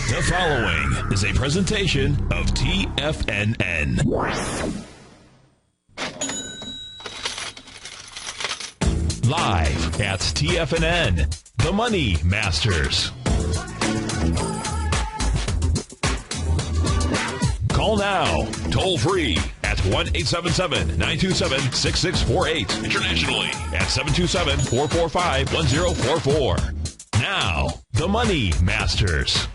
The following is a presentation of TFNN. Live at TFNN, the Money Masters. Call now, toll free at 1-877-927-6648. Internationally at 727-445-1044. Now, the Money Masters.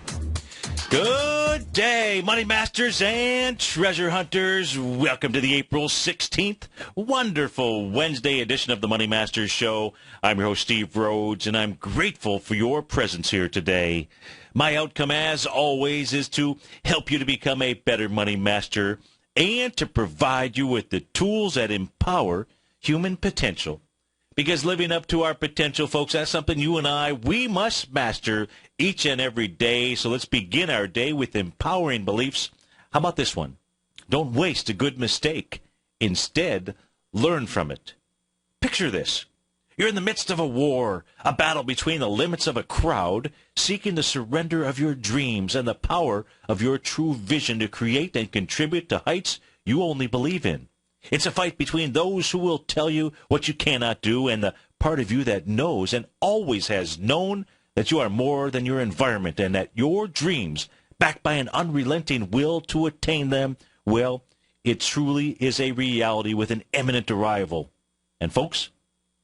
Good day, Money Masters and Treasure Hunters. Welcome to the April 16th wonderful Wednesday edition of the Money Masters Show. I'm your host, Steve Rhodes, and I'm grateful for your presence here today. My outcome, as always, is to help you to become a better money master and to provide you with the tools that empower human potential. Because living up to our potential, folks, that's something you and we must master each and every day. So let's begin our day with empowering beliefs. How about this one? Don't waste a good mistake. Instead, learn from it. Picture this. You're in the midst of a war, a battle between the limits of a crowd, seeking the surrender of your dreams and the power of your true vision to create and contribute to heights you only believe in. It's a fight between those who will tell you what you cannot do and the part of you that knows and always has known that you are more than your environment and that your dreams, backed by an unrelenting will to attain them, well, it truly is a reality with an imminent arrival. And folks,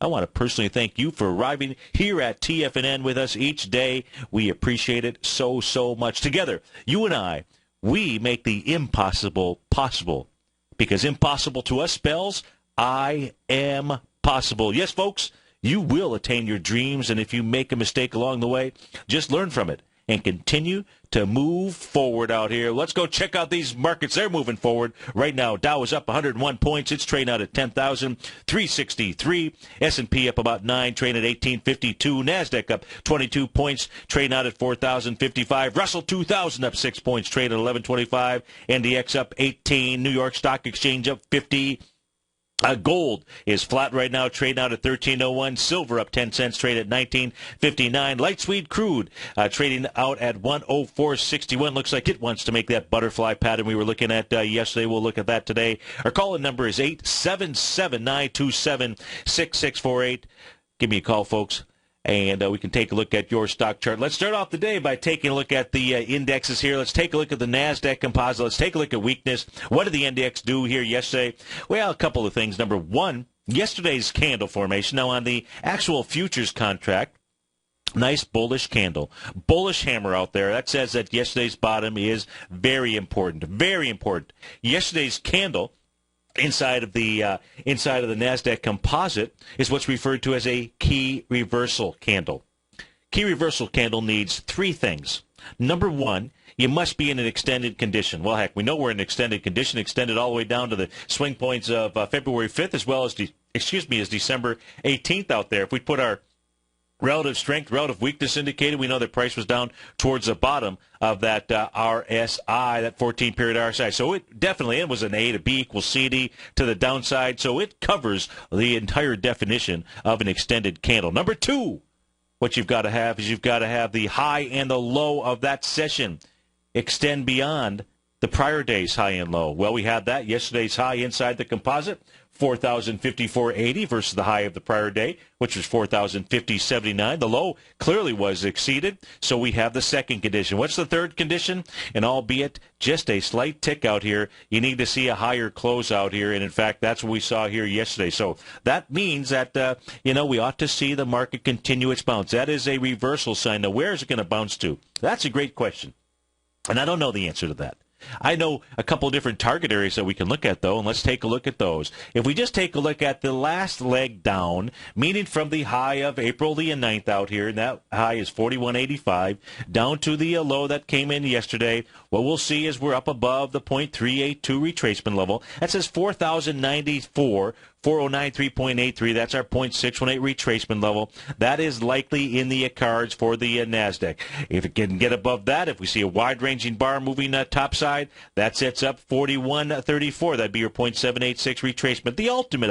I want to personally thank you for arriving here at TFNN with us each day. We appreciate it so, so much. Together, you and we make the impossible possible. Because impossible to us spells, I am possible. Yes, folks, you will attain your dreams, and if you make a mistake along the way, just learn from it and continue to move forward out here. Let's go check out these markets. They're moving forward. Right now, Dow is up 101 points. It's trading out at 10,363. S&P up about 9, trading at 1852. NASDAQ up 22 points, trading out at 4,055. Russell 2000 up 6 points, trading at 1125. NDX up 18. New York Stock Exchange up 50. Gold is flat right now, trading out at $13.01. Silver up 10 cents, trade at $19.59. Light sweet crude trading out at $104.61. Looks like it wants to make that butterfly pattern we were looking at yesterday. We'll look at that today. Our call-in number is 877-927-6648. Give me a call, folks, and we can take a look at your stock chart. Let's start off the day by taking a look at the indexes here. Let's take a look at the NASDAQ composite. Let's take a look at weakness. What did the index do here yesterday? Well, a couple of things. Number one, yesterday's candle formation. Now, on the actual futures contract, nice bullish candle. Bullish hammer out there. That says that yesterday's bottom is very important. Very important. Yesterday's candle inside of the NASDAQ composite is what's referred to as a key reversal candle. Key reversal candle needs three things. Number one, you must be in an extended condition. Well, heck, we know we're in an extended condition, extended all the way down to the swing points of February 5th as well as, December 18th out there. If we put our relative strength, relative weakness indicated, we know that price was down towards the bottom of that RSI, that 14-period RSI. So it definitely, it was an A to B equals CD to the downside. So it covers the entire definition of an extended candle. Number two, what you've got to have is you've got to have the high and the low of that session extend beyond the prior day's high and low. Well, we had that. Yesterday's high inside the composite, 4,054.80 versus the high of the prior day, which was 4,050.79. The low clearly was exceeded, so we have the second condition. What's the third condition? And albeit just a slight tick out here, you need to see a higher close out here, and in fact, that's what we saw here yesterday. So that means that, we ought to see the market continue its bounce. That is a reversal sign. Now, where is it going to bounce to? That's a great question, and I don't know the answer to that. I know a couple of different target areas that we can look at, though, and let's take a look at those. If we just take a look at the last leg down, meaning from the high of April the 9th out here, and that high is 41.85, down to the low that came in yesterday, what we'll see is we're up above the .382 retracement level. That says 4,094. 409.3.83, that's our .618 retracement level. That is likely in the cards for the NASDAQ. If it can get above that, if we see a wide-ranging bar moving topside, that sets up 41.34. That'd be your .786 retracement. The ultimate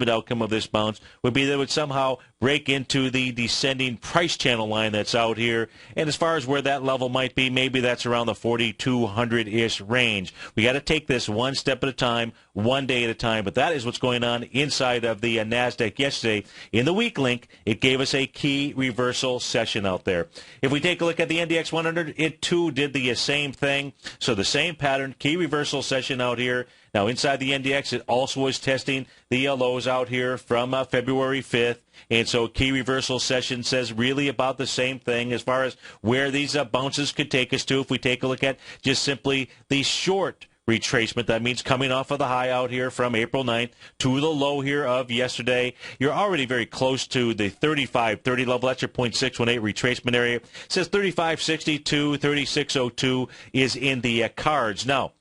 outcome of this bounce would be that it would somehow break into the descending price channel line that's out here. And as far as where that level might be, maybe that's around the 4,200-ish range. We got to take this one step at a time, one day at a time. But that is what's going on inside of the NASDAQ yesterday. In the week link, it gave us a key reversal session out there. If we take a look at the NDX 100, it too did the same thing. So the same pattern, key reversal session out here. Now, inside the NDX, it also was testing the lows out here from February 5th. And so key reversal session says really about the same thing as far as where these bounces could take us to. If we take a look at just simply the short retracement, that means coming off of the high out here from April 9th to the low here of yesterday. You're already very close to the 35.30 level. That's your 0.618 retracement area. It says 35.62, 36.02 is in the cards. Now,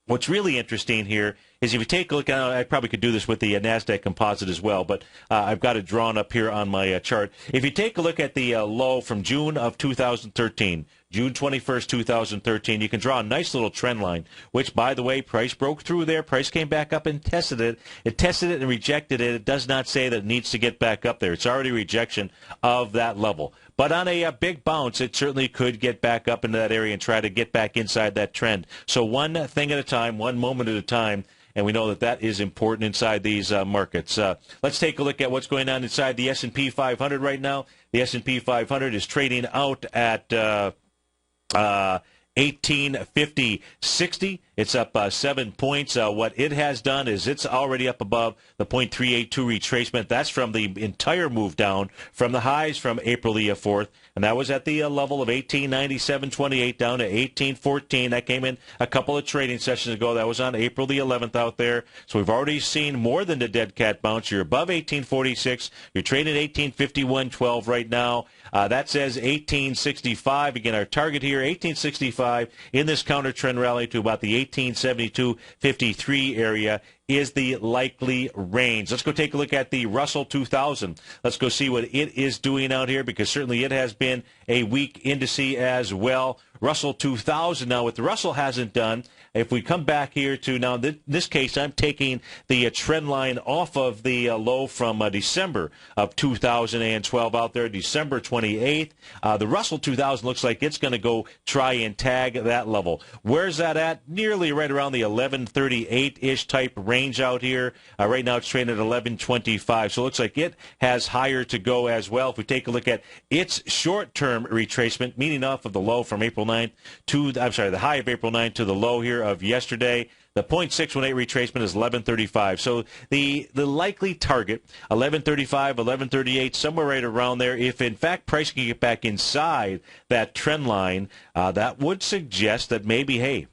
what's really interesting here is if you take a look at, I probably could do this with the NASDAQ composite as well, but I've got it drawn up here on my chart. If you take a look at the low from June of 2013, June 21st, 2013, you can draw a nice little trend line, which, by the way, price broke through there. Price came back up and tested it. It tested it and rejected it. It does not say that it needs to get back up there. It's already rejection of that level. But on a big bounce, it certainly could get back up into that area and try to get back inside that trend. So one thing at a time, one moment at a time, and we know that that is important inside these markets. Let's take a look at what's going on inside the S&P 500 right now. The S&P 500 is trading out at 1850.60. It's up 7 points. What it has done is it's already up above the 0.382 retracement. That's from the entire move down from the highs from April the 4th. And that was at the level of 1897.28 down to 1814. That came in a couple of trading sessions ago. That was on April the 11th out there. So we've already seen more than the dead cat bounce. You're above 1846. You're trading at 1851.12 right now. That says 1865. Again, our target here, 1865 in this counter trend rally to about the 1872.53 area is the likely range. Let's go take a look at the Russell 2000. Let's go see what it is doing out here, because certainly it has been a weak indice as well. Russell 2000. Now, what the Russell hasn't done, if we come back here to now, in this case, I'm taking the trend line off of the low from December of 2012 out there, December 28th. The Russell 2000 looks like it's going to go try and tag that level. Where's that at? Nearly right around the 1138-ish type range out here. Right now it's trading at 1125. So it looks like it has higher to go as well. If we take a look at its short-term retracement, meaning off of the low from April 9th to, the high of April 9th to the low here of yesterday, the 0.618 retracement is 1135. So the likely target, 1135, 1138, somewhere right around there. If, in fact, price can get back inside that trend line, that would suggest that maybe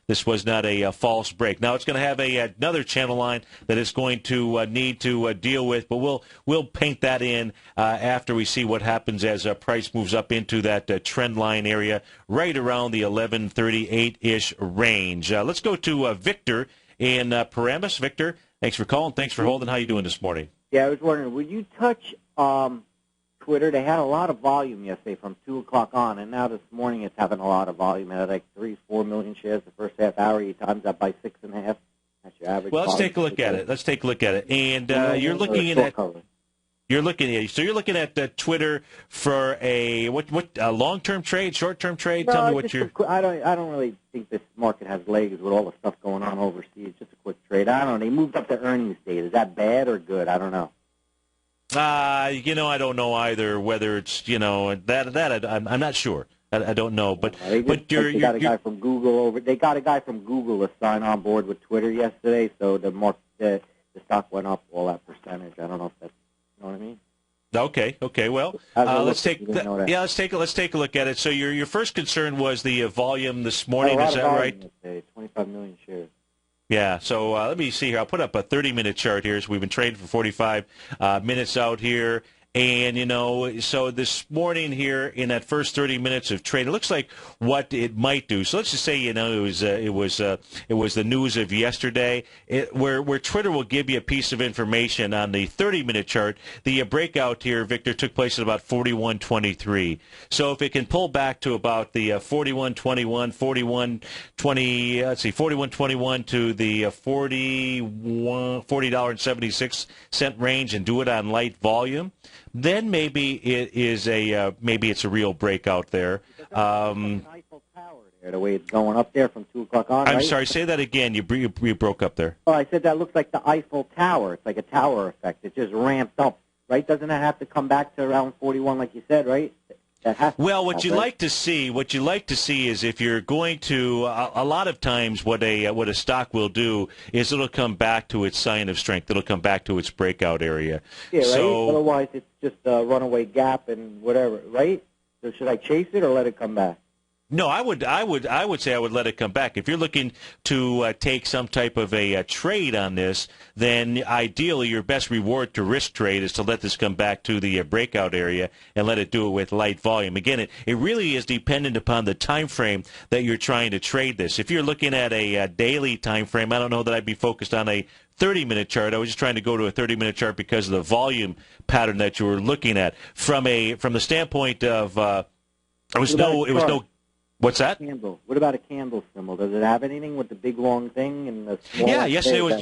this was not a false break. Now it's going to have another channel line that it's going to need to deal with, but we'll paint that in after we see what happens as price moves up into that trend line area right around the 1138-ish range. Let's go to Victor in Paramus. Victor, thanks for calling. Thanks for holding. How you doing this morning? Yeah, I was wondering, would you touch Twitter? They had a lot of volume yesterday from 2 o'clock on, and now this morning it's having a lot of volume. It had like 3-4 million shares the first half hour. You times that by 6.5. That's your average. Well, let's take a look at it. And you're looking at Twitter for a long-term trade, short-term trade. No, Tell me what I don't really think this market has legs with all the stuff going on overseas. Just a quick trade. I don't know. They moved up the earnings date. Is that bad or good? I don't know. I don't know either whether it's, I'm not sure. I don't know. But they got a guy from Google They got a guy from Google to sign on board with Twitter yesterday, so the stock went up all that percentage. I don't know if that's, you know what I mean? Okay. Well, let's take a look at it. So your first concern was the volume this morning. Is that right? 25 million shares. Yeah, so let me see here. I'll put up a 30-minute chart here. So we've been trading for 45 minutes out here. And, so this morning here in that first 30 minutes of trade, it looks like what it might do. So let's just say, it was the news of yesterday, where Twitter will give you a piece of information on the 30-minute chart. The breakout here, Victor, took place at about 41.23. So if it can pull back to about the 41.21, 41.20, $41.21 to the $40.76 range and do it on light volume, then maybe it's a real breakout there. Eiffel Tower there, the way it's going up there from 2 o'clock on. I'm right? sorry, say that again. You broke up there. Oh, I said that looks like the Eiffel Tower. It's like a tower effect. It just ramped up, right? Doesn't it have to come back to around 41, like you said, right? Well, what you like to see is if you're going to a lot of times what a stock will do is it'll come back to its sign of strength. It'll come back to its breakout area. Yeah, right. So, otherwise, it's just a runaway gap and whatever, right? So should I chase it or let it come back? no, I would say I would let it come back. If you're looking to take some type of a trade on this, then ideally your best reward to risk trade is to let this come back to the breakout area and let it do it with light volume. Again, it really is dependent upon the time frame that you're trying to trade this. If you're looking at a daily time frame, I don't know that I'd be focused on a 30-minute chart. I was just trying to go to a 30-minute chart because of the volume pattern that you were looking at. From the standpoint of it was no. What's that? Candle. What about a candle symbol? Does it have anything with the big long thing and the small? Yeah, yesterday was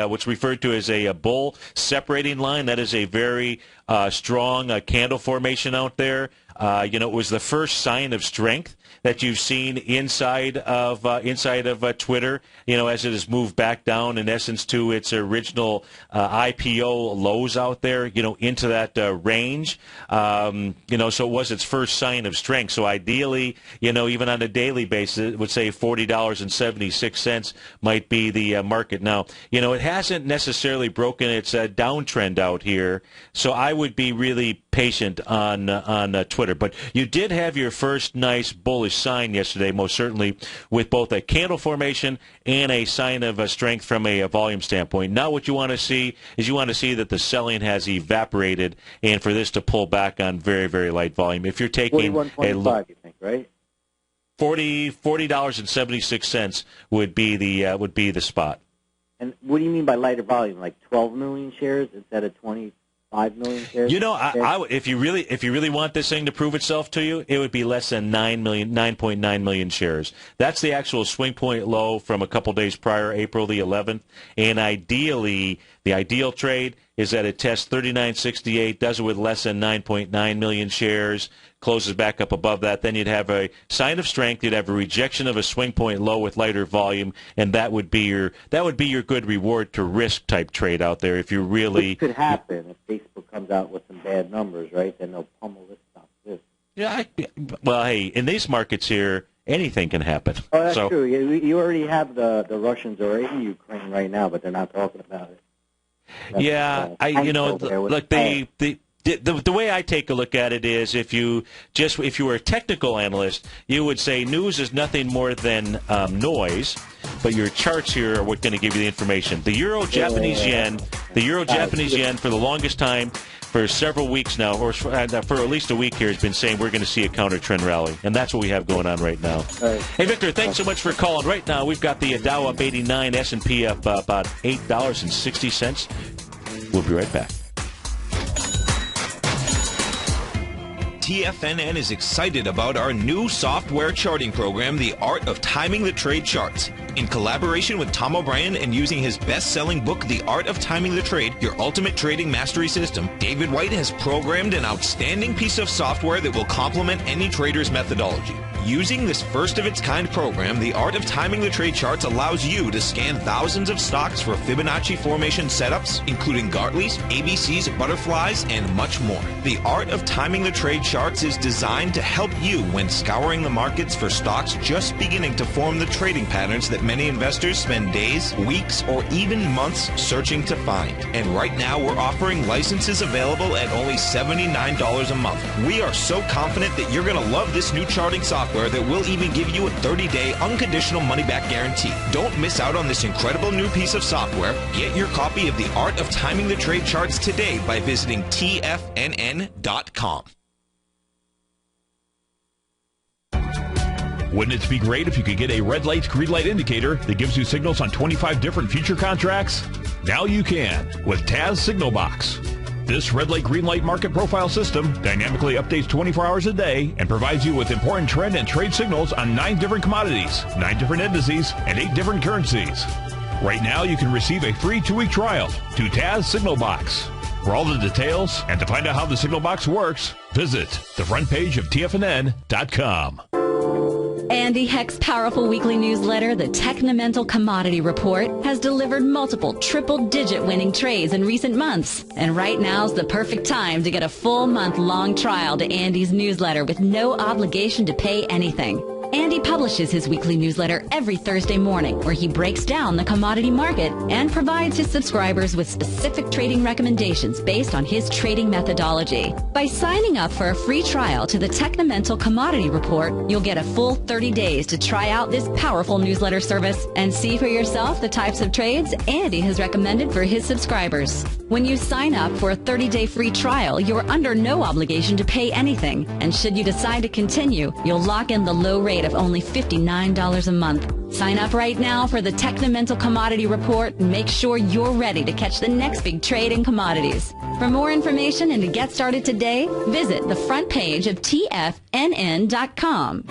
what's referred to as a bull separating line. That is a very strong candle formation out there. It was the first sign of strength that you've seen inside of Twitter, as it has moved back down in essence to its original IPO lows out there, into that range. So it was its first sign of strength. So ideally, even on a daily basis, it would say $40.76 might be the market. Now, it hasn't necessarily broken its downtrend out here, so I would be really patient on Twitter. But you did have your first nice bullish sign yesterday, most certainly, with both a candle formation and a sign of strength from a volume standpoint. Now what you want to see is that the selling has evaporated and for this to pull back on very, very light volume. If you're taking a look, you think, right? $40.76 would be the spot. And what do you mean by lighter volume? Like 12 million shares instead of 25 million shares? If you really want this thing to prove itself to you, it would be less than 9.9 million shares. That's the actual swing point low from a couple days prior, April the 11th. And ideally, the ideal trade is that it tests 39.68, does it with less than 9.9 million shares, closes back up above that. Then you'd have a sign of strength. You'd have a rejection of a swing point low with lighter volume, and that would be your good reward to risk type trade out there. If you really, which could happen if Facebook comes out with some bad numbers, right? Then they'll pummel this stuff. Yeah. Well, hey, in these markets here, anything can happen. Oh, that's true. You already have the Russians are in Ukraine right now, but they're not talking about it. That's, look, the way I take a look at it is if you were a technical analyst, you would say news is nothing more than noise, but your charts here are what's going to give you the information. The Euro-Japanese yen for the longest time, for several weeks now, or for at least a week here, has been saying we're going to see a counter-trend rally, and that's what we have going on right now. Hey, Victor, thanks so much for calling. Right now, we've got the Dow up 89, S&P up about $8.60. We'll be right back. TFNN is excited about our new software charting program, The Art of Timing the Trade Charts. In collaboration with Tom O'Brien and using his best-selling book, The Art of Timing the Trade, Your Ultimate Trading Mastery System, David White has programmed an outstanding piece of software that will complement any trader's methodology. Using this first-of-its-kind program, The Art of Timing the Trade Charts allows you to scan thousands of stocks for Fibonacci formation setups, including Gartley's, ABC's, butterflies, and much more. The Art of Timing the Trade Charts is designed to help you when scouring the markets for stocks just beginning to form the trading patterns that many investors spend days, weeks, or even months searching to find. And right now we're offering licenses available at only $79 a month. We are so confident that you're going to love this new charting software that will even give you a 30-day unconditional money-back guarantee. Don't miss out on this incredible new piece of software. Get your copy of The Art of Timing the Trade Charts today by visiting TFNN.com. Wouldn't it be great if you could get a red light, green light indicator that gives you signals on 25 different future contracts? Now you can with Taz Signal Box. This red light, green light market profile system dynamically updates 24 hours a day and provides you with important trend and trade signals on 9 different commodities, 9 different indices, and 8 different currencies. Right now, you can receive a free 2-week trial to Taz Signal Box. For all the details and to find out how the Signal Box works, visit the front page of TFNN.com. Andy Heck's powerful weekly newsletter, the Technomental Commodity Report, has delivered multiple triple-digit winning trades in recent months. And right now's the perfect time to get a full month-long trial to Andy's newsletter with no obligation to pay anything. Andy publishes his weekly newsletter every Thursday morning, where he breaks down the commodity market and provides his subscribers with specific trading recommendations based on his trading methodology. By signing up for a free trial to the Technomental Commodity Report, you'll get a full 30 days to try out this powerful newsletter service and see for yourself the types of trades Andy has recommended for his subscribers. When you sign up for a 30-day free trial, you're under no obligation to pay anything. And should you decide to continue, you'll lock in the low rate of only $59 a month. Sign up right now for the Technomental Commodity Report and make sure you're ready to catch the next big trade in commodities. For more information and to get started today, visit the front page of TFNN.com.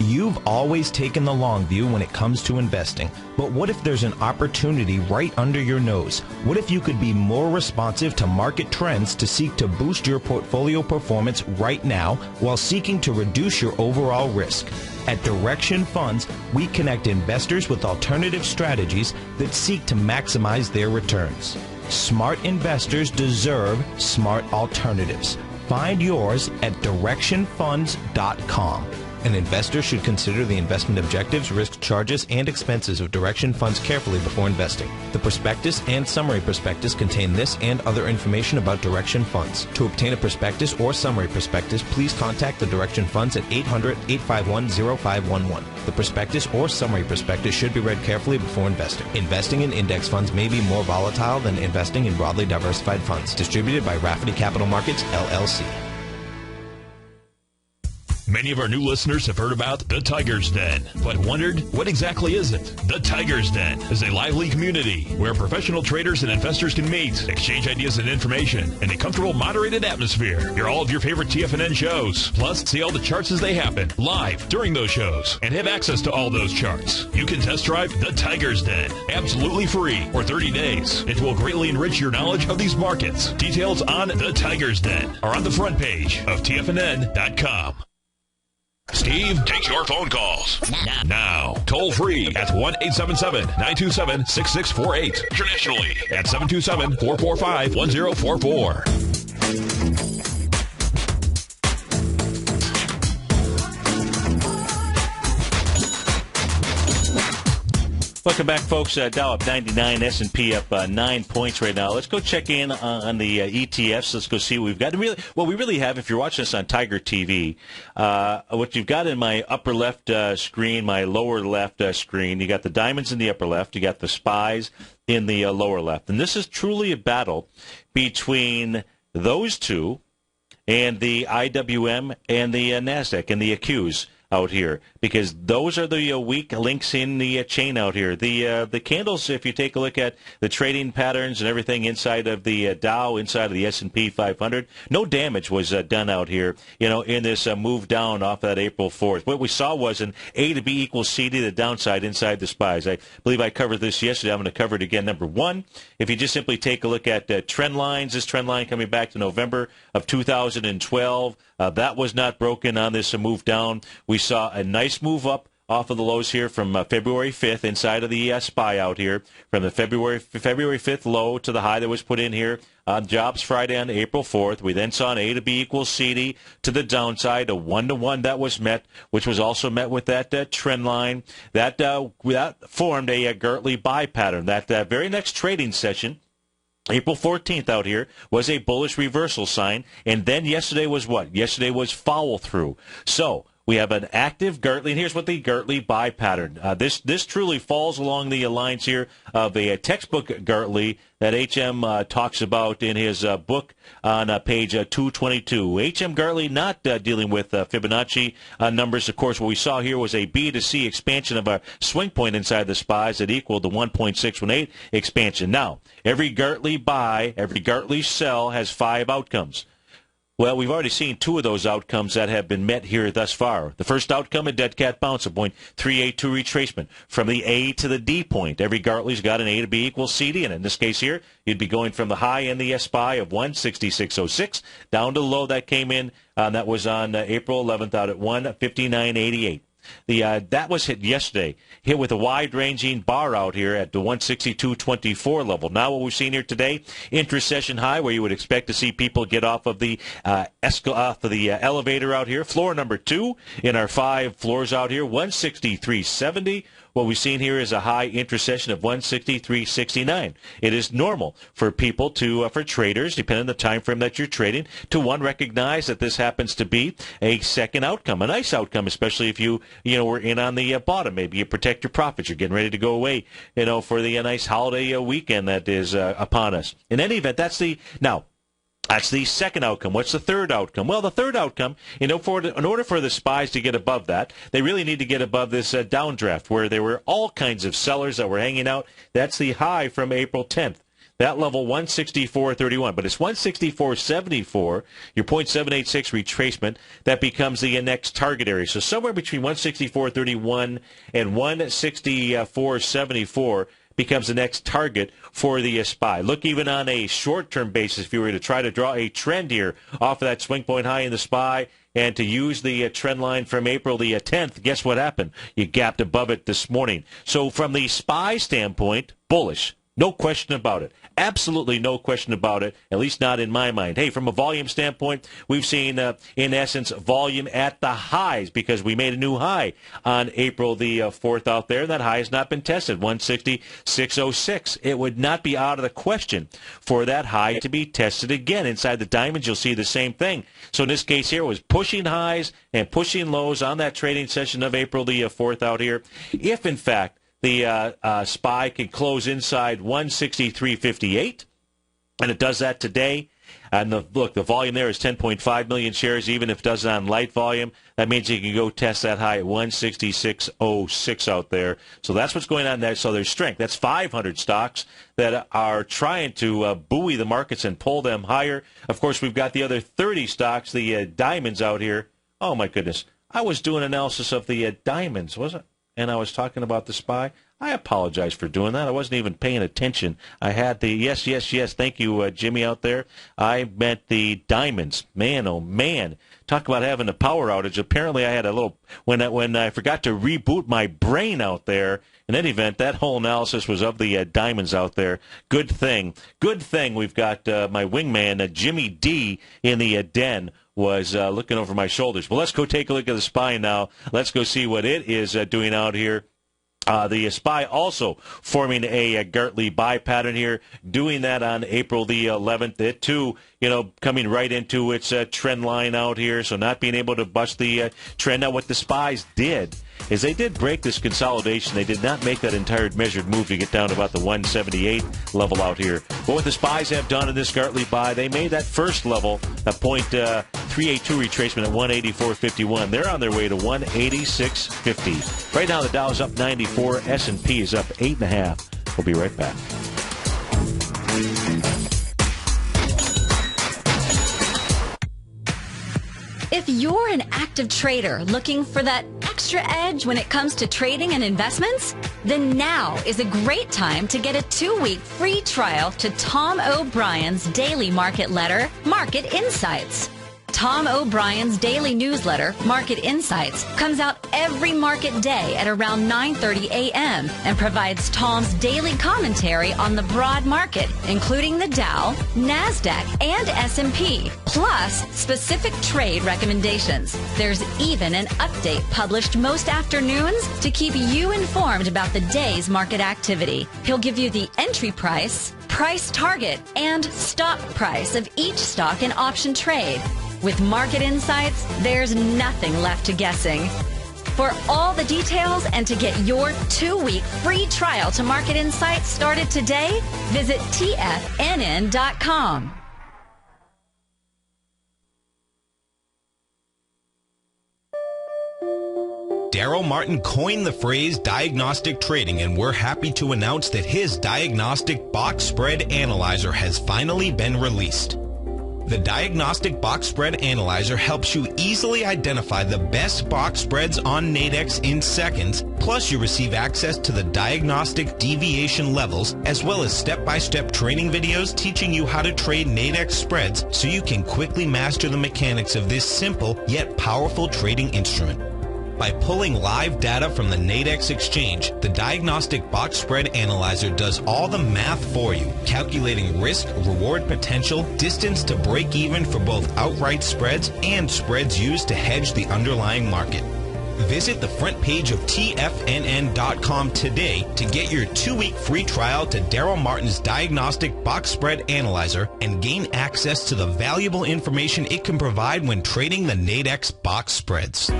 You've always taken the long view when it comes to investing, but what if there's an opportunity right under your nose? What if you could be more responsive to market trends to seek to boost your portfolio performance right now while seeking to reduce your overall risk? At Direction Funds, we connect investors with alternative strategies that seek to maximize their returns. Smart investors deserve smart alternatives. Find yours at directionfunds.com. An investor should consider the investment objectives, risk charges, and expenses of Direction Funds carefully before investing. The prospectus and summary prospectus contain this and other information about Direction Funds. To obtain a prospectus or summary prospectus, please contact the Direction Funds at 800-851-0511. The prospectus or summary prospectus should be read carefully before investing. Investing in index funds may be more volatile than investing in broadly diversified funds. Distributed by Rafferty Capital Markets, LLC. Many of our new listeners have heard about the Tiger's Den, but wondered, what exactly is it? The Tiger's Den is a lively community where professional traders and investors can meet, exchange ideas and information in a comfortable, moderated atmosphere. Hear all of your favorite TFNN shows, plus see all the charts as they happen, live during those shows, and have access to all those charts. You can test drive the Tiger's Den, absolutely free, for 30 days. It will greatly enrich your knowledge of these markets. Details on the Tiger's Den are on the front page of TFNN.com. Steve takes your phone calls now. Toll free at 1-877-927-6648. Internationally at 727-445-1044. Welcome back, folks. Dow up 99, S&P up 9 points right now. Let's go check in on the ETFs. Let's go see what we've got. What we really have, if you're watching this on Tiger TV, what you've got in my upper left screen, my lower left screen, you got the diamonds in the upper left, you got the SPYs in the lower left. And this is truly a battle between those two and the IWM and the NASDAQ and the AQs out here, because those are the weak links in the chain out here. The candles, if you take a look at the trading patterns and everything inside of the Dow, inside of the S&P 500, no damage was done out here, in this move down off that April 4th. What we saw was an A to B equals C to the downside inside the SPYs. I believe I covered this yesterday. I'm going to cover it again. Number one, if you just simply take a look at trend lines, this trend line coming back to November of 2012, that was not broken on this move down. We saw a nice move up off of the lows here from February 5th inside of the SPY out here, from the February 5th low to the high that was put in here on Jobs Friday on April 4th. We then saw an A to B equals CD to the downside, a 1-to-1 that was met, which was also met with that trend line. That formed a Gertley buy pattern. That very next trading session, April 14th out here, was a bullish reversal sign. And then yesterday was what? Yesterday was follow through. So we have an active Gertley, and here's what the Gertley buy pattern. This truly falls along the lines here of a textbook Gertley that HM talks about in his book on page 222. HM Gertley not dealing with Fibonacci numbers. Of course, what we saw here was a B to C expansion of a swing point inside the SPYs that equaled the 1.618 expansion. Now, every Gertley buy, every Gertley sell has 5 outcomes. Well, we've already seen 2 of those outcomes that have been met here thus far. The first outcome, a dead cat bounce, a 0.382 retracement from the A to the D point. Every Gertley's got an A to B equals CD, and in this case here, you'd be going from the high in the SPY of 166.06 down to the low that came in, that was on April 11th out at 159.88. That was hit yesterday, hit with a wide-ranging bar out here at the 162.24 level. Now what we've seen here today, intra-session high, where you would expect to see people get off of the elevator out here. Floor number 2 in our 5 floors out here, 163.70. What we've seen here is a high intra-session of 163.69. It is normal for people for traders, depending on the time frame that you're trading, to recognize that this happens to be a second outcome, a nice outcome, especially if you were in on the bottom. Maybe you protect your profits. You're getting ready to go away, for the nice holiday weekend that is upon us. In any event, that's the second outcome. What's the third outcome? Well, the third outcome, in order for the SPYs to get above that, they really need to get above this downdraft where there were all kinds of sellers that were hanging out. That's the high from April 10th. That level, 164.31. But it's 164.74, your 0.786 retracement, that becomes the next target area. So somewhere between 164.31 and 164.74 becomes the next target for the SPY. Look, even on a short-term basis, if you were to try to draw a trend here off of that swing point high in the SPY and to use the trend line from April the 10th, guess what happened? You gapped above it this morning. So from the SPY standpoint, bullish. No question about it. Absolutely no question about it, at least not in my mind. Hey, from a volume standpoint, we've seen, in essence, volume at the highs because we made a new high on April the 4th out there. That high has not been tested, 166.06. It would not be out of the question for that high to be tested again. Inside the diamonds, you'll see the same thing. So in this case here, it was pushing highs and pushing lows on that trading session of April the 4th out here. If, in fact, the SPY can close inside 163.58, and it does that today. And the volume there is 10.5 million shares, even if it does it on light volume. That means you can go test that high at 166.06 out there. So that's what's going on there. So there's strength. That's 500 stocks that are trying to buoy the markets and pull them higher. Of course, we've got the other 30 stocks, the diamonds out here. Oh, my goodness. I was doing analysis of the diamonds, wasn't it? And I was talking about the SPY. I apologize for doing that. I wasn't even paying attention. I had the, yes, thank you, Jimmy, out there. I meant the diamonds. Man, oh, man. Talk about having a power outage. Apparently I had a little, when I forgot to reboot my brain out there. In any event, that whole analysis was of the diamonds out there. Good thing we've got my wingman, Jimmy D, in the den. Was looking over my shoulders. Well, let's go take a look at the SPY now. Let's go see what it is doing out here. The SPY also forming a Gertley buy pattern here, doing that on April the 11th. It, too, coming right into its trend line out here, so not being able to bust the trend. Now, what the SPYs did is they did break this consolidation. They did not make that entire measured move to get down to about the 178 level out here. But what the SPYs have done in this Gertley buy, they made that first level, a 0.382 retracement at 184.51. They're on their way to 186.50. Right now, the Dow's up 94. S&P is up 8.5. We'll be right back. If you're an active trader looking for that extra edge when it comes to trading and investments, then now is a great time to get a 2-week free trial to Tom O'Brien's daily market letter, Market Insights. Tom O'Brien's daily newsletter, Market Insights, comes out every market day at around 9:30 a.m. and provides Tom's daily commentary on the broad market, including the Dow, NASDAQ, and S&P, plus specific trade recommendations. There's even an update published most afternoons to keep you informed about the day's market activity. He'll give you the entry price, price target, and stop price of each stock and option trade. With Market Insights, there's nothing left to guessing. For all the details and to get your 2-week free trial to Market Insights started today, visit TFNN.com. Daryl Martin coined the phrase diagnostic trading, and we're happy to announce that his diagnostic box spread analyzer has finally been released. The Diagnostic Box Spread Analyzer helps you easily identify the best box spreads on Nadex in seconds, plus you receive access to the diagnostic deviation levels, as well as step-by-step training videos teaching you how to trade Nadex spreads so you can quickly master the mechanics of this simple yet powerful trading instrument. By pulling live data from the Nadex exchange, the Diagnostic Box Spread Analyzer does all the math for you, calculating risk, reward potential, distance to break even for both outright spreads and spreads used to hedge the underlying market. Visit the front page of TFNN.com today to get your 2-week free trial to Daryl Martin's Diagnostic Box Spread Analyzer and gain access to the valuable information it can provide when trading the Nadex box spreads.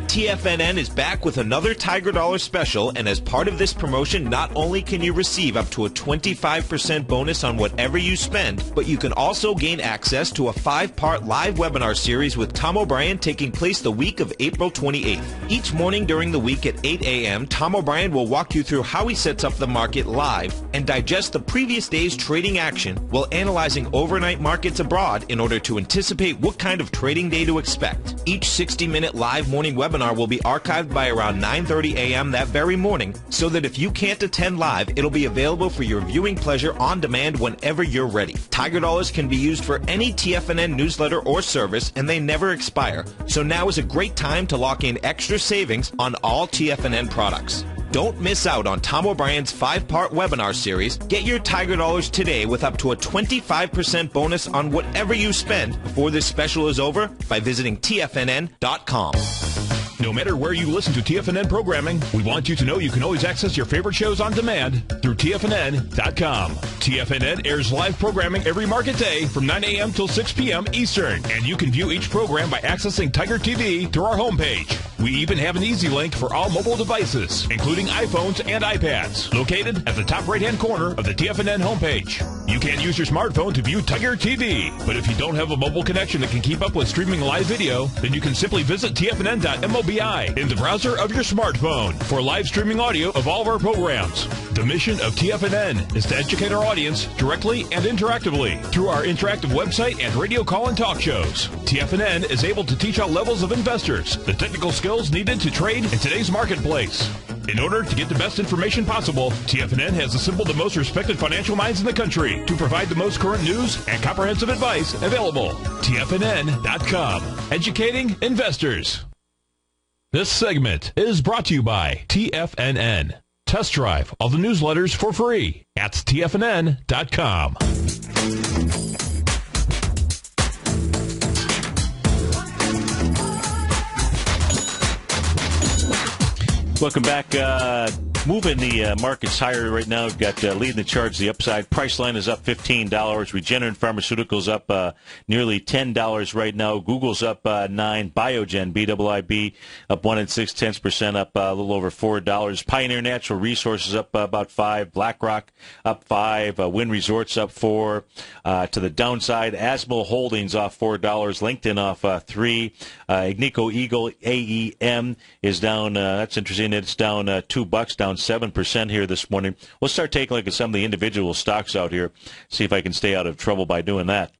TFNN is back with another Tiger Dollar special, and as part of this promotion, not only can you receive up to a 25% bonus on whatever you spend, but you can also gain access to a 5-part live webinar series with Tom O'Brien taking place the week of April 28th. Each morning during the week at 8 a.m., Tom O'Brien will walk you through how he sets up the market live and digest the previous day's trading action while analyzing overnight markets abroad in order to anticipate what kind of trading day to expect. Each 60-minute live morning webinar will be archived by around 9:30 a.m. that very morning, so that if you can't attend live, it'll be available for your viewing pleasure on demand whenever you're ready. Tiger Dollars can be used for any TFNN newsletter or service, and they never expire, so now is a great time to lock in extra savings on all TFNN products. Don't miss out on Tom O'Brien's 5-part webinar series. Get your Tiger Dollars today with up to a 25% bonus on whatever you spend before this special is over by visiting TFNN.com. No matter where you listen to TFNN programming, we want you to know you can always access your favorite shows on demand through TFNN.com. TFNN airs live programming every market day from 9 a.m. till 6 p.m. Eastern, and you can view each program by accessing Tiger TV through our homepage. We even have an easy link for all mobile devices, including iPhones and iPads, located at the top right-hand corner of the TFNN homepage. You can use your smartphone to view Tiger TV, but if you don't have a mobile connection that can keep up with streaming live video, then you can simply visit TFNN.mobi in the browser of your smartphone for live streaming audio of all of our programs. The mission of TFNN is to educate our audience directly and interactively through our interactive website and radio call and talk shows. TFNN is able to teach all levels of investors the technical skills needed to trade in today's marketplace. In order to get the best information possible, TFNN has assembled the most respected financial minds in the country to provide the most current news and comprehensive advice available. TFNN.com. Educating investors. This segment is brought to you by TFNN. Test drive all the newsletters for free at TFNN.com. Welcome back. Moving the markets higher right now. We've got leading the charts. The upside Priceline is up $15. Regeneron Pharmaceuticals up nearly $10 right now. Google's up 9. Biogen BIIB up 1 6/10%, up a little over $4. Pioneer Natural Resources up about 5. BlackRock up 5. Wynn Resorts up 4. To the downside, Asmo Holdings off $4. LinkedIn off 3. Agnico Eagle AEM is down. That's interesting. It's down $2, down 7% here this morning. We'll start taking a look at some of the individual stocks out here, see if I can stay out of trouble by doing that.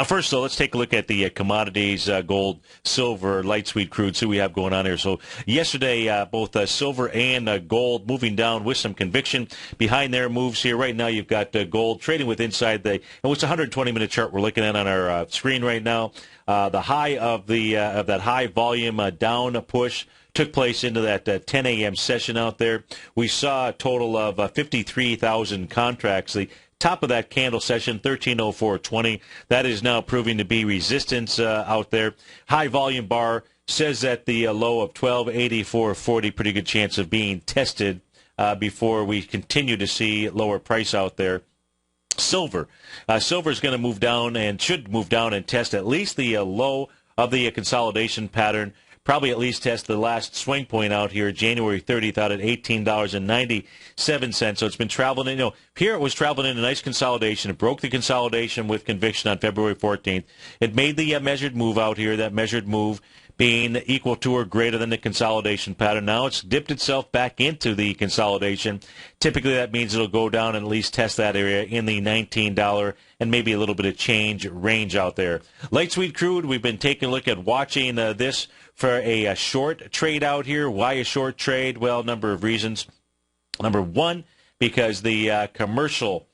First, though, let's take a look at the commodities, gold, silver, light sweet crude, see what we have going on here. So yesterday, both silver and gold moving down with some conviction. Behind their moves here right now, you've got gold trading with inside the, and what's a 120-minute chart we're looking at on our screen right now. The high of that high volume down push took place into that 10 a.m. session out there. We saw a total of 53,000 contracts. The top of that candle session, 1304.20. That is now proving to be resistance out there. High volume bar says that the low of 1284.40, pretty good chance of being tested before we continue to see lower price out there. Silver. Silver is going to move down and should move down and test at least the low of the consolidation pattern. Probably at least test the last swing point out here, January 30th, out at $18.97. So it's been traveling. Here it was traveling in a nice consolidation. It broke the consolidation with conviction on February 14th. It made the measured move out here, that measured move being equal to or greater than the consolidation pattern. Now it's dipped itself back into the consolidation. Typically that means it'll go down and at least test that area in the $19 and maybe a little bit of change range out there. Light sweet crude, we've been taking a look at watching this for a short trade out here. Why a short trade? Well, a number of reasons. Number one, because the commercial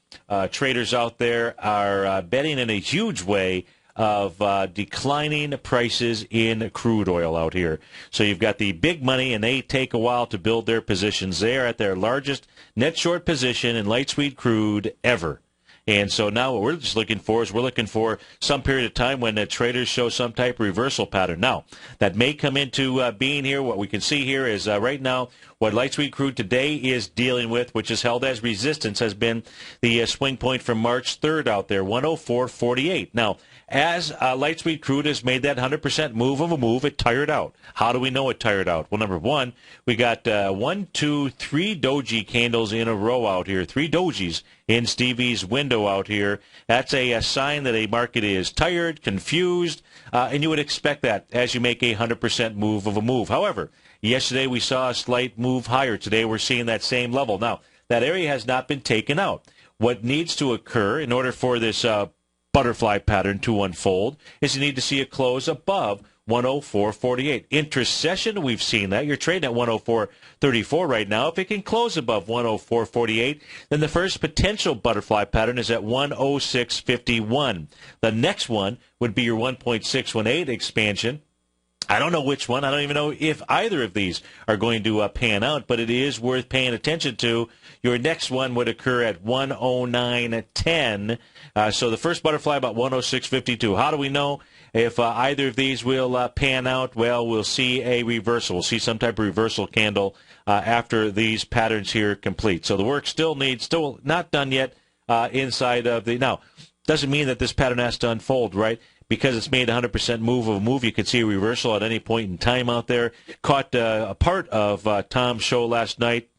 traders out there are betting in a huge way of declining prices in crude oil out here. So you've got the big money, and they take a while to build their positions. They are at their largest net short position in light sweet crude ever. And so now what we're just looking for is we're looking for some period of time when the traders show some type of reversal pattern. Now, that may come into being here. What we can see here is right now what light sweet crude today is dealing with, which is held as resistance, has been the swing point from March 3rd out there, 104.48. Now, as light sweet crude has made that 100% move of a move, it tired out. How do we know it tired out? Well, number one, we got 3 doji candles in a row out here, 3 dojis in Stevie's window out here. That's a sign that a market is tired, confused, and you would expect that as you make a 100% move of a move. However, yesterday we saw a slight move higher. Today we're seeing that same level. Now, that area has not been taken out. What needs to occur in order for this butterfly pattern to unfold is you need to see a close above 104.48. Intra-session, we've seen that. You're trading at 104.34 right now. If it can close above 104.48, then the first potential butterfly pattern is at 106.51. The next one would be your 1.618 expansion. I don't know which one. I don't even know if either of these are going to pan out, but it is worth paying attention to. Your next one would occur at 109.10. So the first butterfly about 106.52. How do we know if either of these will pan out? Well, we'll see a reversal. We'll see some type of reversal candle after these patterns here complete. So the work still not done yet inside of the. Now, doesn't mean that this pattern has to unfold, right? Because it's made 100% move of a move, you could see a reversal at any point in time out there. Caught a part of Tom's show last night.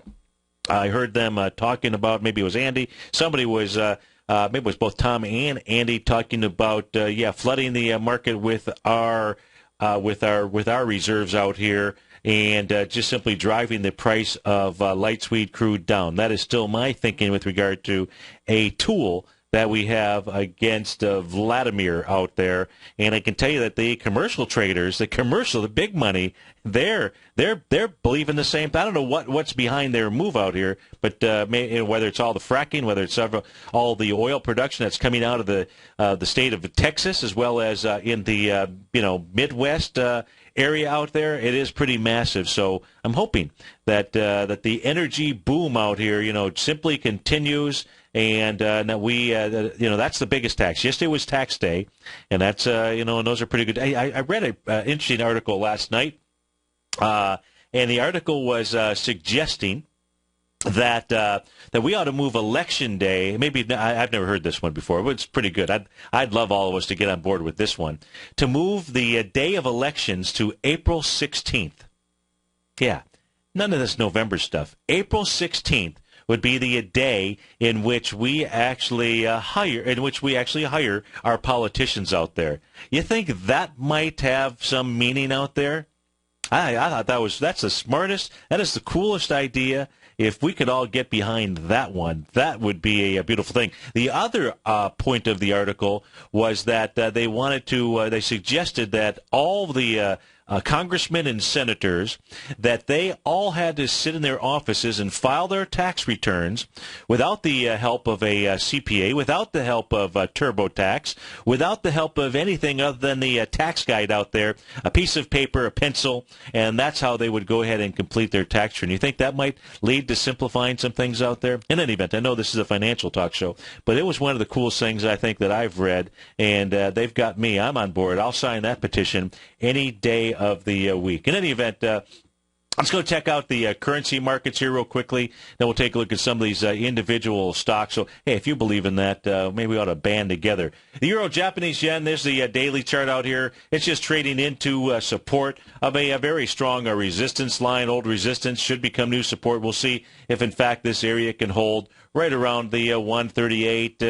I heard them talking about, maybe it was Andy. Somebody was, maybe it was both Tom and Andy talking about, flooding the market with our reserves out here and just simply driving the price of light sweet crude down. That is still my thinking with regard to a tool that we have against Vladimir out there. And I can tell you that the commercial traders, the big money, they're believing the same. I don't know what's behind their move out here, but whether it's all the fracking, whether it's all the oil production that's coming out of the state of Texas, as well as in the Midwest area out there, it is pretty massive. So I'm hoping that the energy boom out here, simply continues. And that's the biggest tax. Yesterday was tax day, and that's and those are pretty good. I read an interesting article last night, and the article was suggesting that we ought to move election day. Maybe I've never heard this one before, but it's pretty good. I'd love all of us to get on board with this one. To move the day of elections to April 16th. Yeah, none of this November stuff. April 16th. Would be the day in which we actually hire our politicians out there. You think that might have some meaning out there? I thought that's the smartest, that is the coolest idea, if we could all get behind that one, that would be a beautiful thing. The other point of the article was that they wanted to, they suggested that all the congressmen and senators, that they all had to sit in their offices and file their tax returns without the help of a CPA, without the help of TurboTax, without the help of anything other than the tax guide out there, a piece of paper, a pencil, and that's how they would go ahead and complete their tax return. You think that might lead to simplifying some things out there? In any event, I know this is a financial talk show, but it was one of the coolest things I think that I've read, and they've got me. I'm on board. I'll sign that petition any day of the week. In any event, let's go check out the currency markets here real quickly. Then we'll take a look at some of these individual stocks. So, hey, if you believe in that, maybe we ought to band together. The euro, Japanese yen, there's the daily chart out here. It's just trading into support of a very strong resistance line. Old resistance should become new support. We'll see if, in fact, this area can hold right around the 138,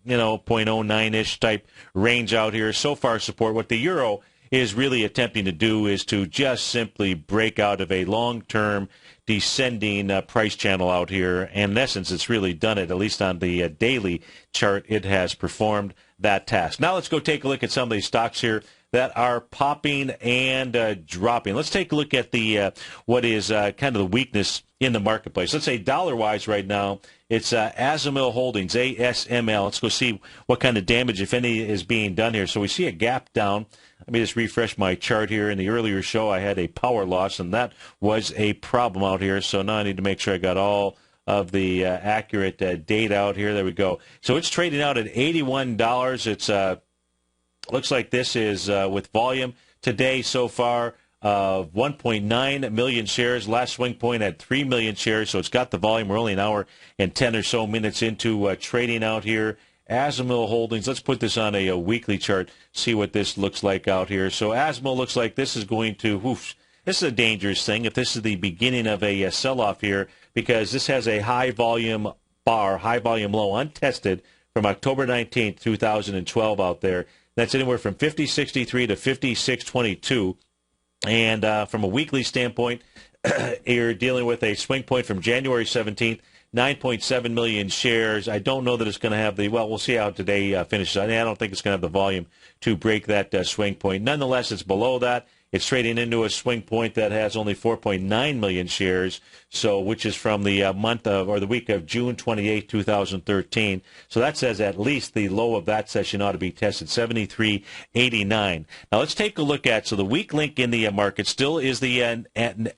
0.09-ish type range out here. So far, support. What the euro is really attempting to do is to just simply break out of a long-term descending price channel out here. And in essence, it's really done it, at least on the daily chart. It has performed that task. Now let's go take a look at some of these stocks here that are popping and dropping. Let's take a look at the what is kind of the weakness in the marketplace. Let's say dollar-wise right now, it's Azamil Holdings, ASML. Let's go see what kind of damage, if any, is being done here. So we see a gap down. Let me just refresh my chart here. In the earlier show, I had a power loss, and that was a problem out here. So now I need to make sure I got all of the accurate data out here. There we go. So it's trading out at $81. It's looks like this is with volume today so far of 1.9 million shares. Last swing point at 3 million shares, so it's got the volume. We're only an hour and 10 or so minutes into trading out here. Azamil Holdings, let's put this on a weekly chart, see what this looks like out here. So Azamil looks like this is going to, this is a dangerous thing if this is the beginning of a sell-off here, because this has a high volume bar, high volume low, untested from October 19th, 2012 out there. That's anywhere from 50.63 to 56.22. And from a weekly standpoint, you're dealing with a swing point from January 17th, 9.7 million shares. I don't know that it's going to have the, well, we'll see how today finishes. I don't think it's going to have the volume to break that swing point. Nonetheless, it's below that. It's trading into a swing point that has only 4.9 million shares, so which is from the month of, or the week of June 28, 2013. So that says at least the low of that session ought to be tested, 73.89. Now let's take a look at, so the weak link in the market still is the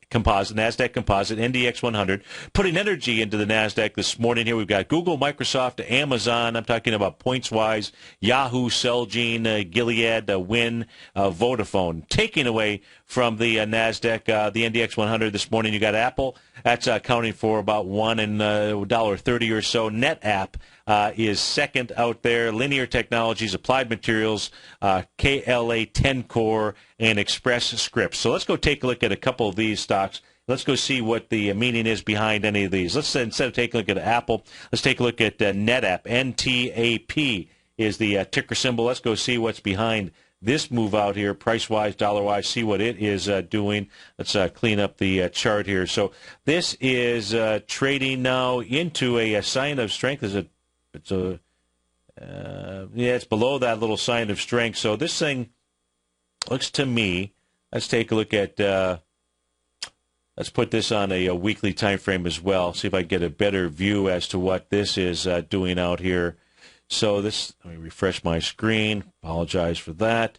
composite, NASDAQ composite, NDX 100. Putting energy into the NASDAQ this morning here, we've got Google, Microsoft, Amazon. I'm talking about points-wise, Yahoo, Celgene, Gilead, Win, Vodafone. Taking away from the NASDAQ, the NDX 100 this morning, you got Apple. That's accounting for about $1.30 or so. NetApp is second out there. Linear Technologies, Applied Materials, KLA 10 Core, and Express Scripts. So let's go take a look at a couple of these stocks. Let's go see what the meaning is behind any of these. Let's, instead of taking a look at Apple, let's take a look at NetApp. NTAP is the ticker symbol. Let's go see what's behind this move out here, price-wise, dollar-wise, see what it is doing. Let's clean up the chart here. So this is trading now into a sign of strength. It's below that little sign of strength. So this thing looks to me, let's take a look at, let's put this on a weekly time frame as well, see if I get a better view as to what this is doing out here. So this, let me refresh my screen. Apologize for that.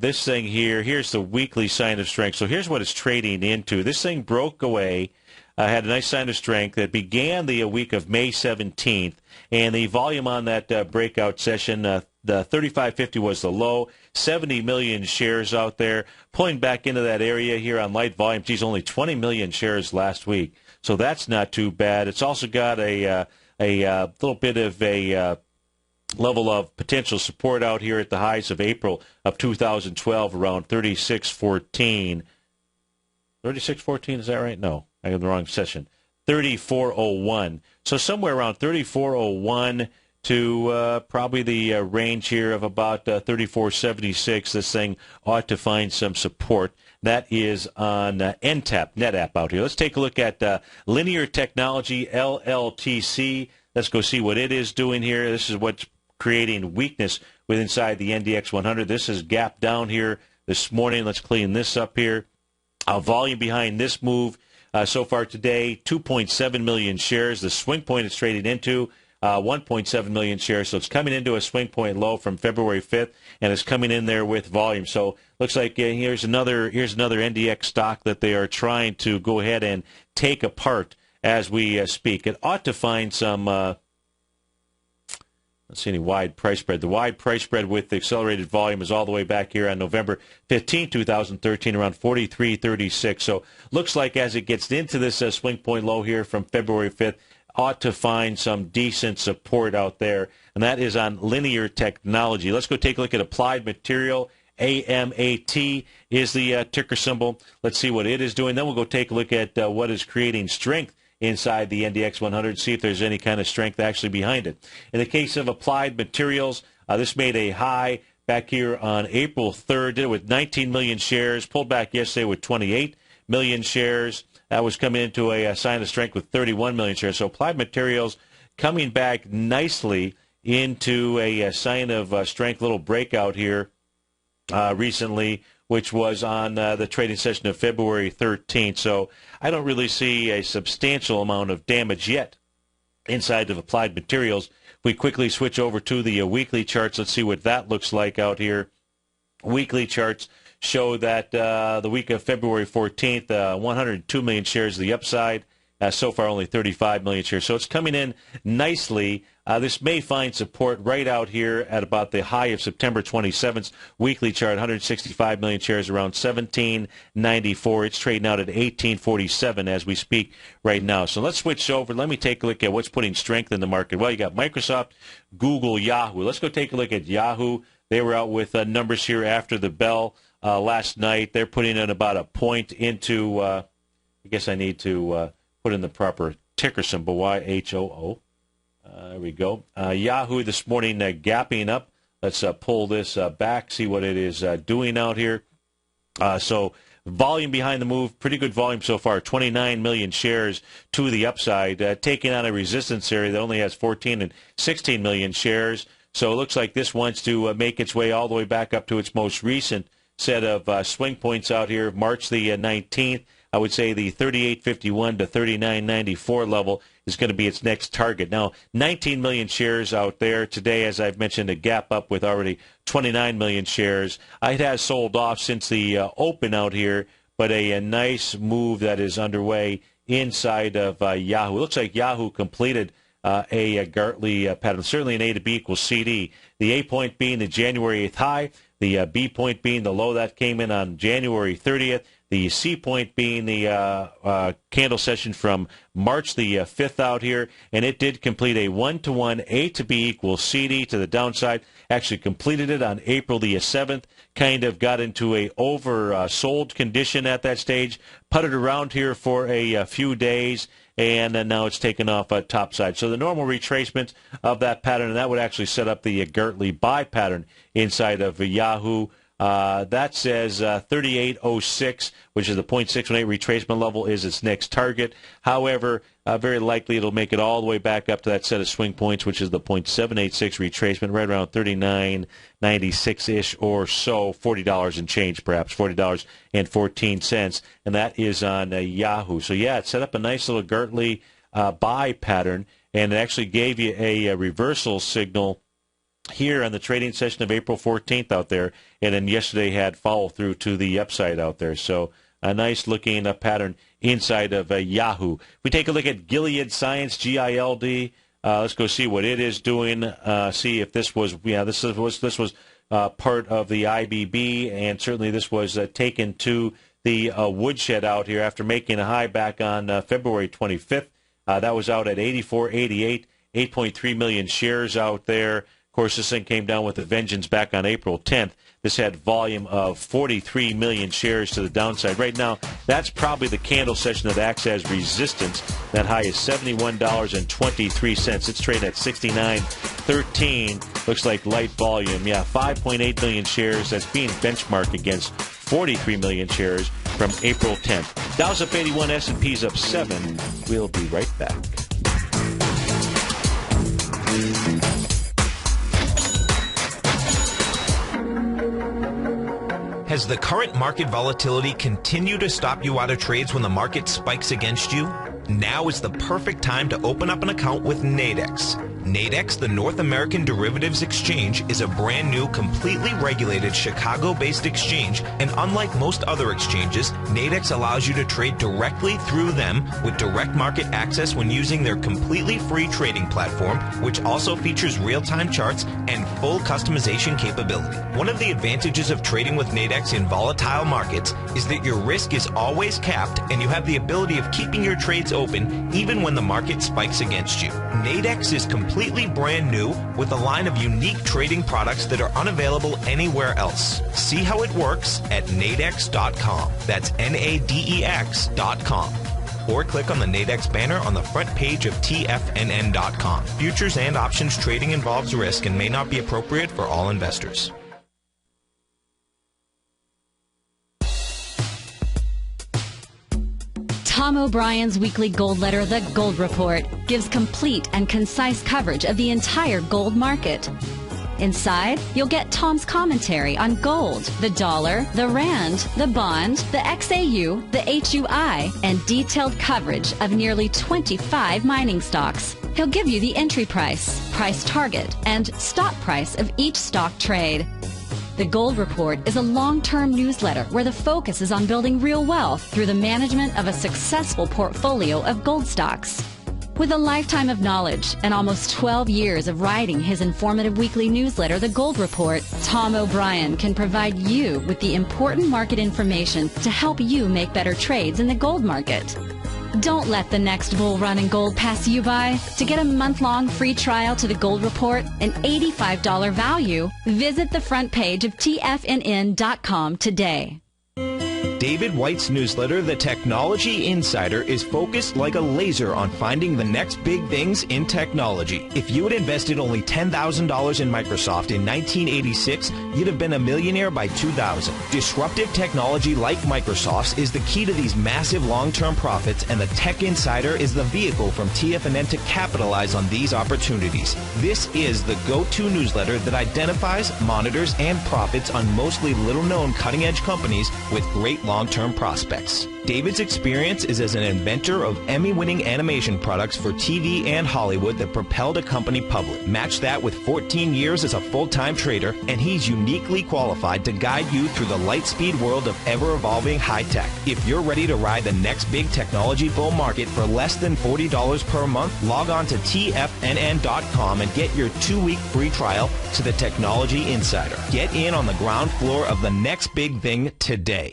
This thing here, here's the weekly sign of strength. So here's what it's trading into. This thing broke away, had a nice sign of strength. It began the week of May 17th, and the volume on that breakout session, the 3550 was the low, 70 million shares out there. Pulling back into that area here on light volume, geez, only 20 million shares last week. So that's not too bad. It's also got a little bit of a level of potential support out here at the highs of April of 2012, around 36.14. 36.14, is that right? No, I got the wrong session. 34.01. So somewhere around 34.01 to probably the range here of about 34.76. This thing ought to find some support. That is on NTAP, NetApp out here. Let's take a look at Linear Technology, LLTC. Let's go see what it is doing here. This is what's creating weakness with inside the NDX 100. This is gap down here this morning. Let's clean this up here. Volume behind this move so far today, 2.7 million shares. The swing point it's trading into, 1.7 million shares. So it's coming into a swing point low from February 5th, and it's coming in there with volume. So looks like here's another NDX stock that they are trying to go ahead and take apart as we speak. It ought to find some, let's see any wide price spread. The wide price spread with the accelerated volume is all the way back here on November 15, 2013, around 43.36. So looks like as it gets into this swing point low here from February 5th, ought to find some decent support out there, and that is on Linear Technology. Let's go take a look at Applied Material. AMAT is the ticker symbol. Let's see what it is doing. Then we'll go take a look at what is creating strength inside the NDX 100, see if there's any kind of strength actually behind it. In the case of Applied Materials, this made a high back here on April 3rd, did it with 19 million shares, pulled back yesterday with 28 million shares. That was coming into a sign of strength with 31 million shares. So Applied Materials coming back nicely into a sign of strength, little breakout here recently, which was on the trading session of February 13th. So I don't really see a substantial amount of damage yet inside of Applied Materials. If we quickly switch over to the weekly charts, let's see what that looks like out here. Weekly charts show that the week of February 14th, 102 million shares to the upside. So far, only 35 million shares. So it's coming in nicely. This may find support right out here at about the high of September 27th. Weekly chart, 165 million shares, around 1794. It's trading out at 1847 as we speak right now. So let's switch over. Let me take a look at what's putting strength in the market. Well, you got Microsoft, Google, Yahoo. Let's go take a look at Yahoo. They were out with numbers here after the bell last night. They're putting in about a point into, I guess I need to put in the proper ticker symbol, YHOO. There we go. Yahoo this morning gapping up. Let's pull this back, see what it is doing out here. So volume behind the move, pretty good volume so far, 29 million shares to the upside, taking on a resistance area that only has 14 and 16 million shares. So it looks like this wants to make its way all the way back up to its most recent set of swing points out here, March the 19th. I would say the 38.51 to 39.94 level is going to be its next target. Now, 19 million shares out there today, as I've mentioned, a gap up with already 29 million shares. It has sold off since the open out here, but a nice move that is underway inside of Yahoo. It looks like Yahoo completed a Gartley pattern, certainly an A to B equals CD. The A point being the January 8th high, the B point being the low that came in on January 30th. The C point being the candle session from March the 5th out here, and it did complete a 1-to-1 A to B equals CD to the downside. Actually completed it on April the 7th, kind of got into a oversold condition at that stage, putted around here for a few days, and then now it's taken off topside. So the normal retracement of that pattern, and that would actually set up the Gartley buy pattern inside of Yahoo. That says 38.06, which is the 0.618 retracement level, is its next target. However, very likely it'll make it all the way back up to that set of swing points, which is the 0.786 retracement, right around 39.96-ish or so, $40 and change perhaps, $40.14, and that is on Yahoo. So, yeah, it set up a nice little Gartley buy pattern, and it actually gave you a reversal signal here on the trading session of April 14th out there, and then yesterday had follow-through to the upside out there. So a nice-looking pattern inside of Yahoo. If we take a look at Gilead Science, GILD, let's go see what it is doing, see if this was, this was part of the IBB, and certainly this was taken to the woodshed out here after making a high back on February 25th. That was out at 84.88, 8.3 million shares out there. course, this thing came down with a vengeance back on April 10th. This had volume of 43 million shares to the downside. Right now, that's probably the candle session that acts as resistance. That high is $71.23. It's trading at 69.13. Looks like light volume. Yeah, 5.8 million shares. That's being benchmarked against 43 million shares from April 10th. Dow's up 81, S&P's up 7. We'll be right back. Has the current market volatility continued to stop you out of trades when the market spikes against you? Now is the perfect time to open up an account with Nadex. Nadex, the North American Derivatives Exchange, is a brand new, completely regulated Chicago-based exchange, and unlike most other exchanges, Nadex allows you to trade directly through them with direct market access when using their completely free trading platform, which also features real-time charts and full customization capability. One of the advantages of trading with Nadex in volatile markets is that your risk is always capped and you have the ability of keeping your trades open even when the market spikes against you. Nadex is completely brand new with a line of unique trading products that are unavailable anywhere else. See how it works at nadex.com. That's Nadex.com. Or click on the Nadex banner on the front page of TFNN.com. Futures and options trading involves risk and may not be appropriate for all investors. Tom O'Brien's weekly gold letter, The Gold Report, gives complete and concise coverage of the entire gold market. Inside, you'll get Tom's commentary on gold, the dollar, the rand, the bond, the XAU, the HUI, and detailed coverage of nearly 25 mining stocks. He'll give you the entry price, price target, and stop price of each stock trade. The Gold Report is a long-term newsletter where the focus is on building real wealth through the management of a successful portfolio of gold stocks. With a lifetime of knowledge and almost 12 years of writing his informative weekly newsletter, The Gold Report, Tom O'Brien can provide you with the important market information to help you make better trades in the gold market. Don't let the next bull run in gold pass you by. To get a month-long free trial to The Gold Report, an $85 value, visit the front page of TFNN.com today. David White's newsletter, The Technology Insider, is focused like a laser on finding the next big things in technology. If you had invested only $10,000 in Microsoft in 1986, you'd have been a millionaire by 2000. Disruptive technology like Microsoft's is the key to these massive long-term profits, and the Tech Insider is the vehicle from TFNN to capitalize on these opportunities. This is the go-to newsletter that identifies, monitors, and profits on mostly little-known cutting-edge companies with great long-term prospects. David's experience is as an inventor of Emmy-winning animation products for TV and Hollywood that propelled a company public. Match that with 14 years as a full-time trader, and he's uniquely qualified to guide you through the light-speed world of ever-evolving high-tech. If you're ready to ride the next big technology bull market for less than $40 per month, log on to TFNN.com and get your 2-week free trial to the Technology Insider. Get in on the ground floor of the next big thing today.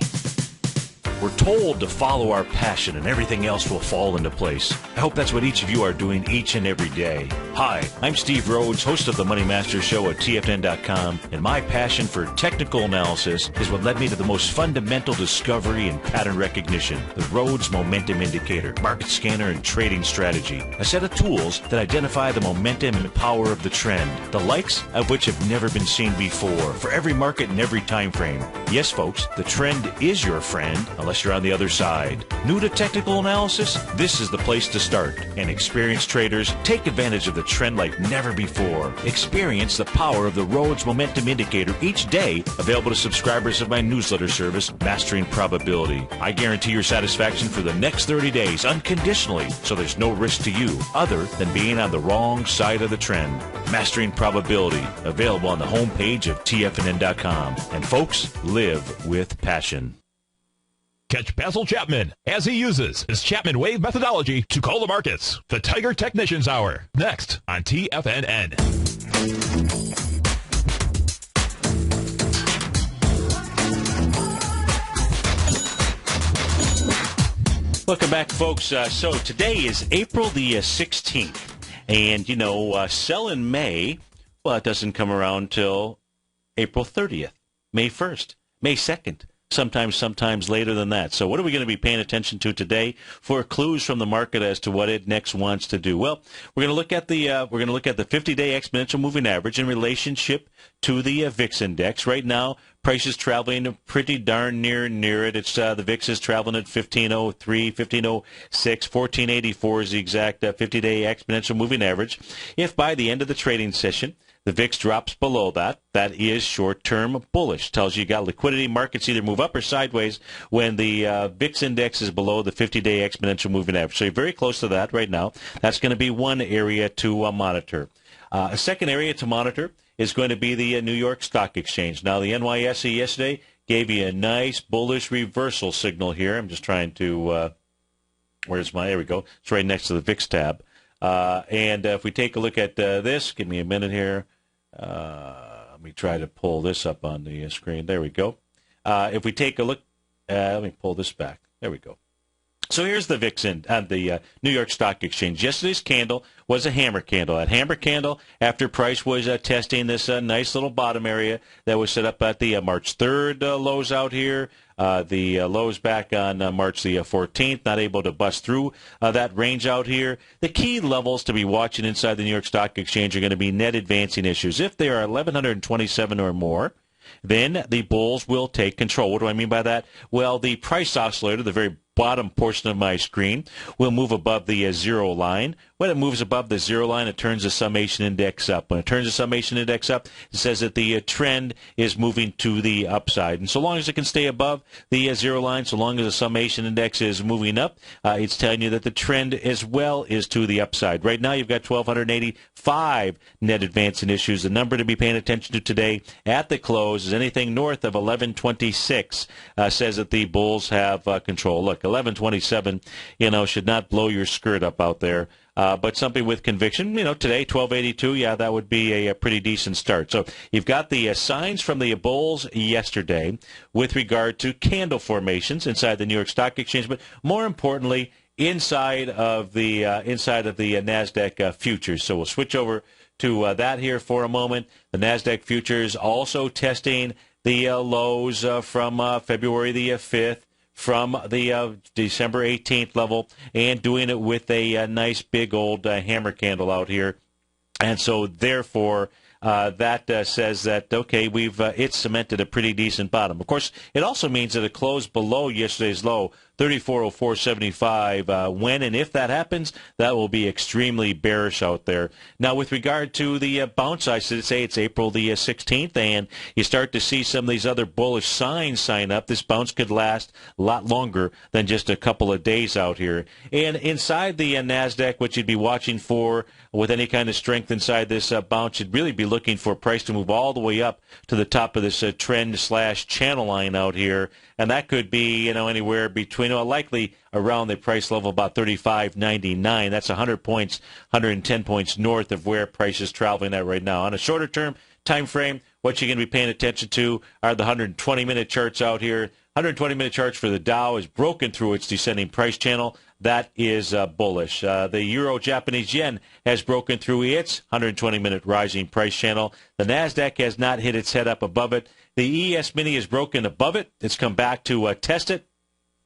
We're told to follow our passion and everything else will fall into place. I hope that's what each of you are doing each and every day. Hi, I'm Steve Rhodes, host of the Money Master Show at TFNN.com, and my passion for technical analysis is what led me to the most fundamental discovery in pattern recognition, the Rhodes Momentum Indicator, market scanner, and trading strategy, a set of tools that identify the momentum and power of the trend, the likes of which have never been seen before, for every market and every time frame. Yes, folks, the trend is your friend, unless you're on the other side. New to technical analysis? This is the place to start. And experienced traders take advantage of the trend like never before. Experience the power of the Rhodes Momentum Indicator each day, available to subscribers of my newsletter service, Mastering Probability. I guarantee your satisfaction for the next 30 days unconditionally, so there's no risk to you other than being on the wrong side of the trend. Mastering Probability, available on the homepage of TFNN.com. And folks, live with passion. Catch Basil Chapman as he uses his Chapman Wave methodology to call the markets. The Tiger Technicians Hour, next on TFNN. Welcome back, folks. So today is April the 16th. And, sell in May Well, it doesn't come around till April 30th, May 1st, May 2nd. Sometimes later than that. So what are we going to be paying attention to today for clues from the market as to what it next wants to do? Well, we're going to look at the 50-day exponential moving average in relationship to the VIX index. Right now, price is traveling pretty darn near it. It's the VIX is traveling at 1503, 1506, 1484 is the exact 50-day exponential moving average. If by the end of the trading session the VIX drops below that, that is short-term bullish. Tells you got liquidity. Markets either move up or sideways when the VIX index is below the 50-day exponential moving average. So you're very close to that right now. That's going to be one area to monitor. A second area to monitor is going to be the New York Stock Exchange. Now, the NYSE yesterday gave you a nice bullish reversal signal here. I'm just trying to, there we go. It's right next to the VIX tab. And if we take a look at this, give me a minute here. Let me try to pull this up on the screen. There we go. If we take a look, let me pull this back. There we go. So here's the VIX the New York Stock Exchange. Yesterday's candle was a hammer candle. That hammer candle, after price was testing this nice little bottom area that was set up at the March 3rd lows out here. The lows back on March the 14th, not able to bust through that range out here. The key levels to be watching inside the New York Stock Exchange are going to be net advancing issues. If they are 1,127 or more, then the bulls will take control. What do I mean by that? Well, the price oscillator, the very bottom portion of my screen, will move above the zero line. When it moves above the zero line, it turns the summation index up. When it turns the summation index up, it says that the trend is moving to the upside. And so long as it can stay above the zero line, so long as the summation index is moving up, it's telling you that the trend as well is to the upside. Right now, you've got 1,285 net advancing issues. The number to be paying attention to today at the close is anything north of 1126. Says that the bulls have control. Look, 1127, should not blow your skirt up out there. But something with conviction, today, 1282, yeah, that would be a pretty decent start. So you've got the signs from the bulls yesterday with regard to candle formations inside the New York Stock Exchange, but more importantly, inside of the NASDAQ futures. So we'll switch over to that here for a moment. The NASDAQ futures also testing the lows from February the 5th. From the December 18th level, and doing it with a nice big old hammer candle out here. And so, therefore, that says that, okay, it's cemented a pretty decent bottom. Of course, it also means that it closed below yesterday's low, 3404.75. When and if that happens, that will be extremely bearish out there. Now, with regard to the bounce, I should say it's April the 16th, and you start to see some of these other bullish signs sign up. This bounce could last a lot longer than just a couple of days out here. And inside the NASDAQ, what you'd be watching for with any kind of strength inside this bounce, you'd really be looking for price to move all the way up to the top of this trend/channel line out here. And that could be, anywhere between, likely around the price level about 35.99. That's 100 points, 110 points north of where price is traveling at right now. On a shorter term time frame, what you're going to be paying attention to are the 120-minute charts out here. 120-minute charts for the Dow is broken through its descending price channel. That is bullish. The Euro-Japanese yen has broken through its 120-minute rising price channel. The NASDAQ has not hit its head up above it. The ES Mini is broken above it. It's come back to test it.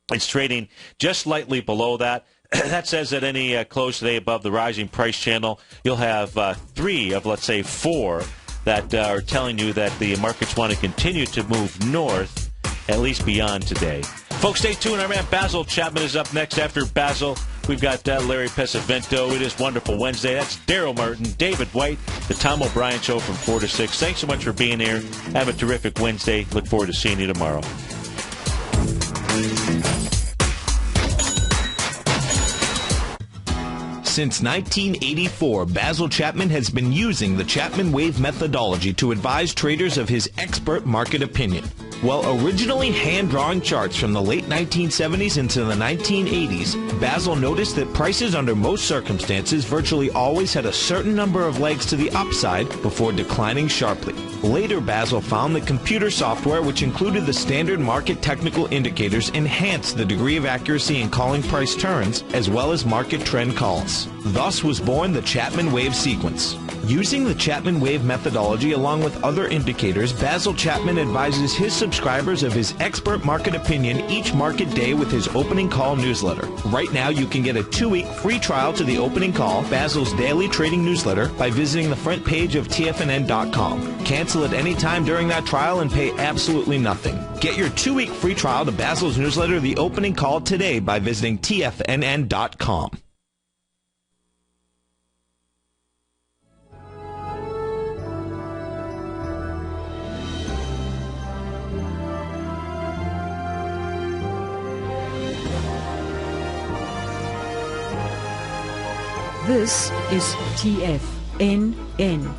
It's trading just slightly below that. That says that any close today above the rising price channel, you'll have 3 of, let's say, 4 that are telling you that the markets want to continue to move north, at least beyond today. Folks, stay tuned. Our man Basil Chapman is up next. After Basil, we've got Larry Pesavento. It is Wonderful Wednesday. That's Daryl Martin, David White, the Tom O'Brien Show from 4 to 6. Thanks so much for being here. Have a terrific Wednesday. Look forward to seeing you tomorrow. Since 1984, Basil Chapman has been using the Chapman Wave methodology to advise traders of his expert market opinion. While originally hand-drawing charts from the late 1970s into the 1980s, Basil noticed that prices under most circumstances virtually always had a certain number of legs to the upside before declining sharply. Later, Basil found that computer software, which included the standard market technical indicators, enhanced the degree of accuracy in calling price turns as well as market trend calls. Thus was born the Chapman Wave sequence. Using the Chapman Wave methodology along with other indicators, Basil Chapman advises his subscribers of his expert market opinion each market day with his opening call newsletter. Right now, you can get a 2-week free trial to the opening call, Basil's daily trading newsletter, by visiting the front page of TFNN.com. Cancel at any time during that trial and pay absolutely nothing. Get your 2-week free trial to Basil's newsletter, The Opening Call, today by visiting TFNN.com. This is TFNN.